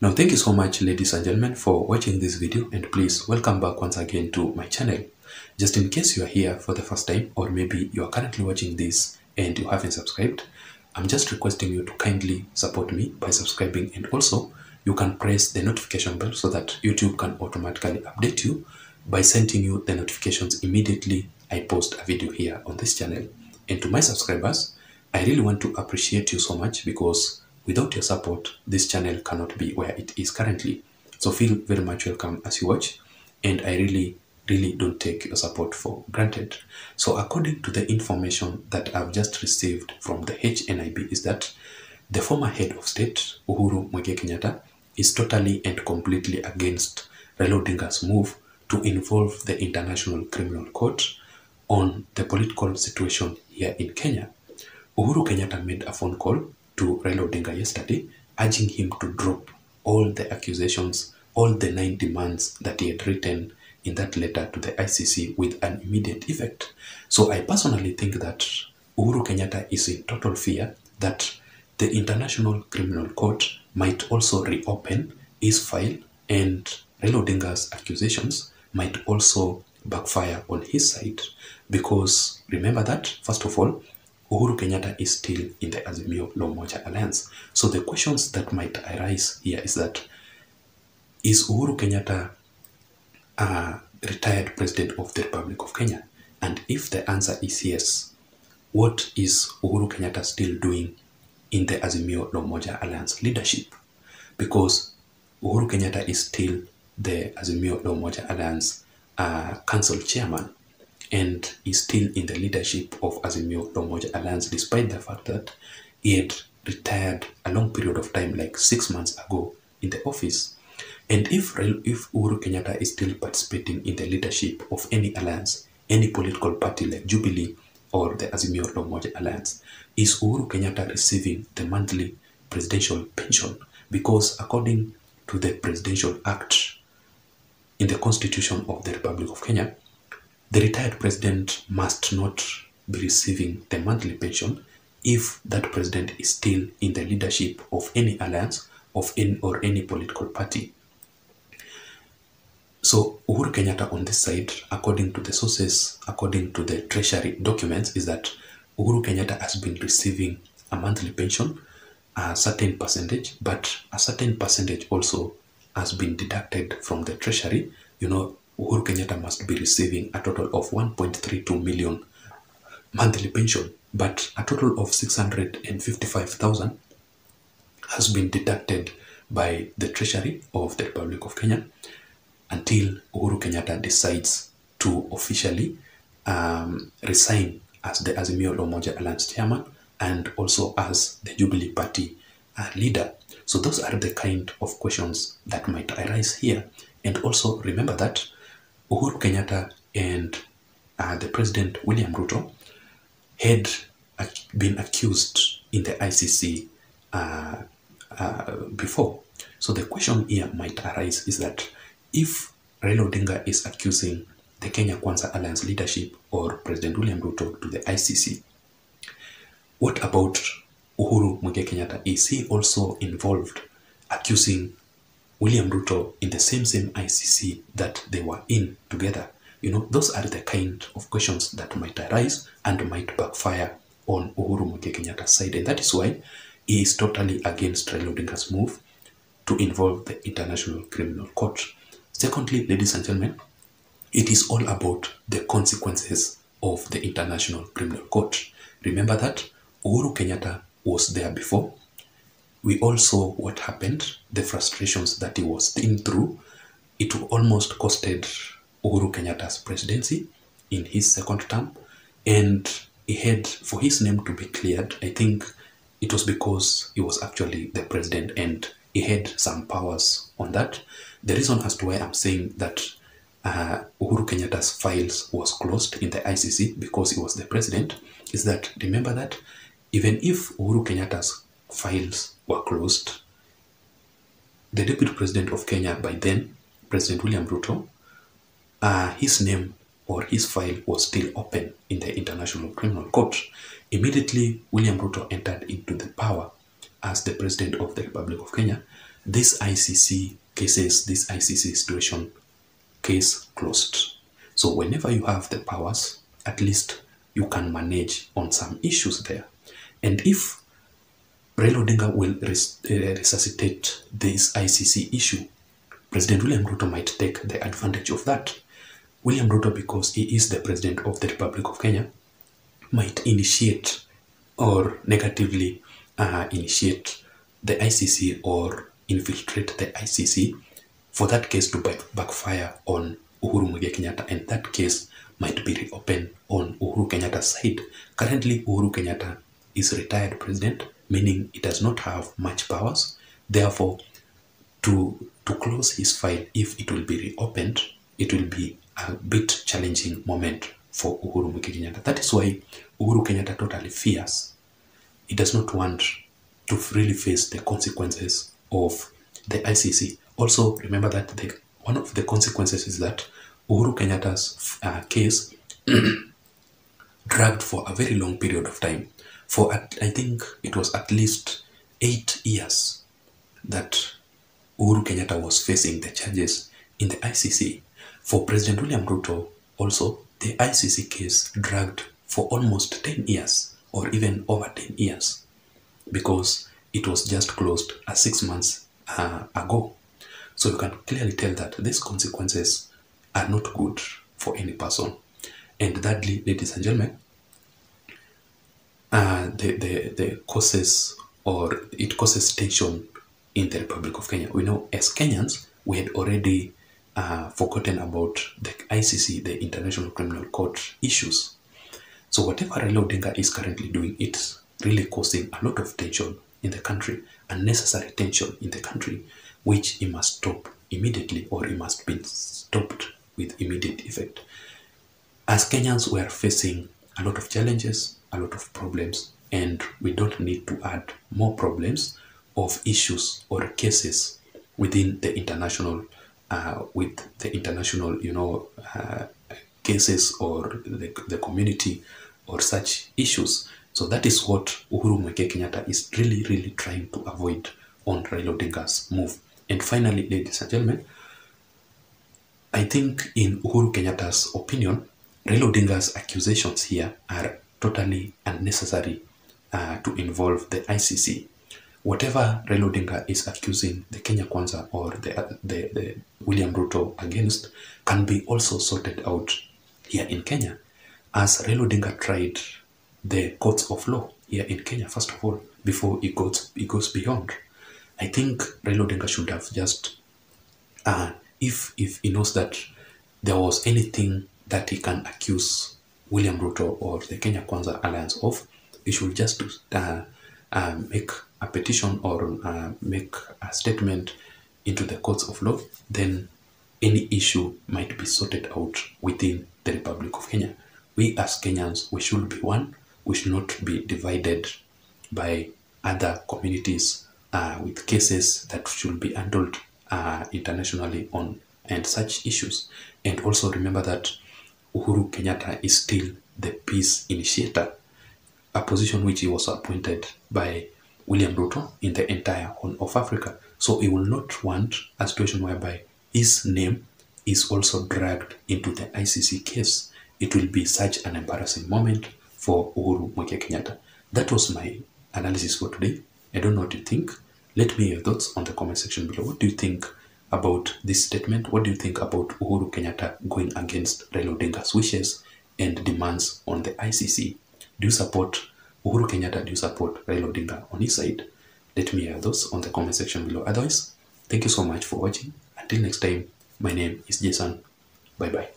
Now, thank you so much, ladies and gentlemen, for watching this video, and please welcome back once again to my channel. Just in case you are here for the first time, or maybe you are currently watching this and you haven't subscribed, I'm just requesting you to kindly support me by subscribing, and also you can press the notification bell so that YouTube can automatically update you by sending you the notifications immediately I post a video here on this channel. And to my subscribers, I really want to appreciate you so much, because without your support, this channel cannot be where it is currently. So feel very much welcome as you watch, and I really don't take your support for granted. So according to the information that I've just received from the HNIB is that the former head of state, Uhuru Kenyatta, is totally and completely against Raila Odinga's move to involve the International Criminal Court on the political situation here in Kenya. Uhuru Kenyatta made a phone call to Raila Odinga yesterday, urging him to drop all the accusations, all the 9 demands that he had written in that letter to the ICC with an immediate effect. So I personally think that Uhuru Kenyatta is in total fear that the International Criminal Court might also reopen his file, and Raila Odinga's accusations might also backfire on his side. Because remember that, first of all, Uhuru Kenyatta is still in the Azimio La Umoja Alliance. So the questions that might arise here is that, is Uhuru Kenyatta a retired president of the Republic of Kenya? And if the answer is yes, what is Uhuru Kenyatta still doing in the Azimio La Umoja Alliance leadership? Because Uhuru Kenyatta is still the Azimio La Umoja Alliance council chairman, and is still in the leadership of Azimio La Umoja Alliance, despite the fact that he had retired a long period of time, like 6 months ago, in the office. And if Uhuru Kenyatta is still participating in the leadership of any alliance, any political party like Jubilee or the Azimio La Umoja Alliance, is Uhuru Kenyatta receiving the monthly presidential pension? Because according to the Presidential Act in the Constitution of the Republic of Kenya, the retired president must not be receiving the monthly pension if that president is still in the leadership of any alliance of any political party. So Uhuru Kenyatta on this side, according to the sources, according to the treasury documents, is that Uhuru Kenyatta has been receiving a monthly pension, a certain percentage, but a certain percentage also has been deducted from the treasury. You know, Uhuru Kenyatta must be receiving a total of 1.32 million monthly pension, but a total of 655,000 has been deducted by the treasury of the Republic of Kenya until Uhuru Kenyatta decides to officially resign as the Azimio La Umoja Alliance chairman, and also as the Jubilee Party leader. So those are the kind of questions that might arise here. And also remember that Uhuru Kenyatta and the President William Ruto had been accused in the ICC before. So the question here might arise is that, if Raila Odinga is accusing the Kenya Kwanza Alliance leadership or President William Ruto to the ICC, what about Uhuru Kenyatta? Is he also involved, accusing William Ruto in the same ICC that they were in together? You know, those are the kind of questions that might arise and might backfire on Uhuru Kenyatta's side. And that is why he is totally against Raila Odinga's move to involve the International Criminal Court. Secondly, ladies and gentlemen, it is all about the consequences of the International Criminal Court. Remember that Uhuru Kenyatta was there before. We all saw what happened, the frustrations that he was in through. It almost costed Uhuru Kenyatta's presidency in his second term, and he had, for his name to be cleared, I think it was because he was actually the president and he had some powers on that. The reason as to why I'm saying that Uhuru Kenyatta's files was closed in the ICC because he was the president is that, remember that even if Uhuru Kenyatta's files were closed, the deputy president of Kenya by then, President William Ruto, his name or his file was still open in the International Criminal Court. Immediately, William Ruto entered into the power as the President of the Republic of Kenya. this ICC cases, this ICC situation, case closed. So whenever you have the powers, at least you can manage on some issues there. And if Raila Odinga will resuscitate this ICC issue, President William Ruto might take the advantage of that. William Ruto, because he is the President of the Republic of Kenya, might initiate or negatively initiate the ICC or infiltrate the ICC for that case to backfire on Uhuru Muigai Kenyatta, and that case might be reopened on Uhuru Kenyatta's side. Currently, Uhuru Kenyatta is retired president, meaning he does not have much powers. Therefore, to close his file, if it will be reopened, it will be a bit challenging moment for Uhuru Muigai Kenyatta. That is why Uhuru Kenyatta totally fears. He does not want to really face the consequences of the ICC. Also, remember that one of the consequences is that Uhuru Kenyatta's case dragged for a very long period of time. For I think it was at least 8 years that Uhuru Kenyatta was facing the charges in the ICC. For President William Ruto, also, the ICC case dragged for almost 10 years or even over 10 years because it was just closed 6 months ago. So you can clearly tell that these consequences are not good for any person. And thirdly, ladies and gentlemen, the causes, or it causes tension in the Republic of Kenya. We know as Kenyans, we had already forgotten about the ICC, the International Criminal Court issues. So whatever Raila Odinga is currently doing, it's really causing a lot of tension in the country, unnecessary tension in the country, which he must stop immediately, or he must be stopped with immediate effect. As Kenyans, we are facing a lot of challenges, a lot of problems, and we don't need to add more problems of issues or cases within the international, cases or the community or such issues. So that is what Uhuru Muigai Kenyatta is really trying to avoid on Raila Odinga's move. And finally, ladies and gentlemen, I think in Uhuru Kenyatta's opinion, Raila Odinga's accusations here are totally unnecessary to involve the ICC. Whatever Raila Odinga is accusing the Kenya Kwanza or the William Ruto against can be also sorted out here in Kenya, as Raila Odinga tried the courts of law here in Kenya, first of all, before he goes beyond. I think Raila Odinga should have just, if he knows that there was anything that he can accuse William Ruto or the Kenya Kwanza Alliance of, he should just make a petition or make a statement into the courts of law. Then any issue might be sorted out within the Republic of Kenya. We as Kenyans, we should be one. We should not be divided by other communities with cases that should be handled internationally on and such issues. And also remember that Uhuru Kenyatta is still the peace initiator, a position which he was appointed by William Ruto in the entire Horn of Africa. So he will not want a situation whereby his name is also dragged into the ICC case. It will be such an embarrassing moment for Uhuru Muigai Kenyatta. That was my analysis for today. I don't know what you think. Let me hear your thoughts on the comment section below. What do you think about this statement? What do you think about Uhuru Kenyatta going against Raila Odinga's wishes and demands on the ICC? Do you support Uhuru Kenyatta? Do you support Raila Odinga on his side? Let me hear your thoughts on the comment section below. Otherwise, thank you so much for watching. Until next time, my name is Json. Bye bye.